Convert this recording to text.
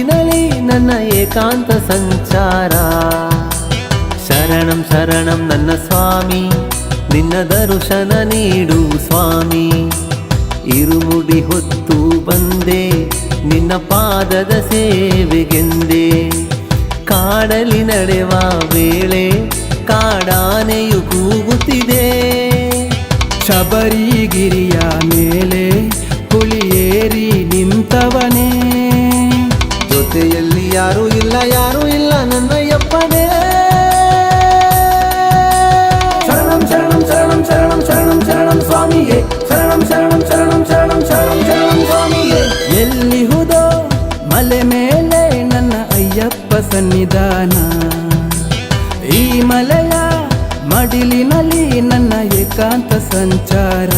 ನಲಿ ನನ್ನ ಏಕಾಂತ ಸಂಚಾರ ಶರಣಂ ಶರಣಂ ನನ್ನ ಸ್ವಾಮಿ ನಿನ್ನ ದರ್ಶನ ನೀಡು ಸ್ವಾಮಿ ಇರುಮುಡಿ ಹೊತ್ತು ಬಂದೆ ನಿನ್ನ ಪಾದದ ಸೇವೆಗೆಂದೆ ಕಾಡಲಿ ನಡೆವ ವೇಳೆ ಕಾಡಾನೆಯು ಕೂಗುತ್ತಿದೆ ಶಬರಿಗಿರಿಯ ಮೇಲೆ ಹುಲಿಯೇರಿ ನಿಂತವನೇ ಜೊತೆಯಲ್ಲಿ ಯಾರೂ ಇಲ್ಲ ನನ್ನಯ್ಯಪ್ಪನೇ ಶರಣಂ ಶರಣಂ ಶರಣಂ ಶರಣಂ ಶರಣಂ ಶರಣಂ ಸ್ವಾಮಿಯೇ ಶರಣಂ ಶರಣಂ ಶರಣಂ ಶರಣಂ ಶರಣಂ ಶರಣಂ ಸ್ವಾಮಿಯೇ ಎಲ್ಲಿಹುದೋ ಮಲೆ ಮೇಲೆ ನನ್ನ ಅಯ್ಯಪ್ಪ ಸನ್ನಿಧಾನ ಈ ಮಲೆಯ ಮಡಿಲಿನಲ್ಲಿ ನನ್ನ ಏಕಾಂತ ಸಂಚಾರ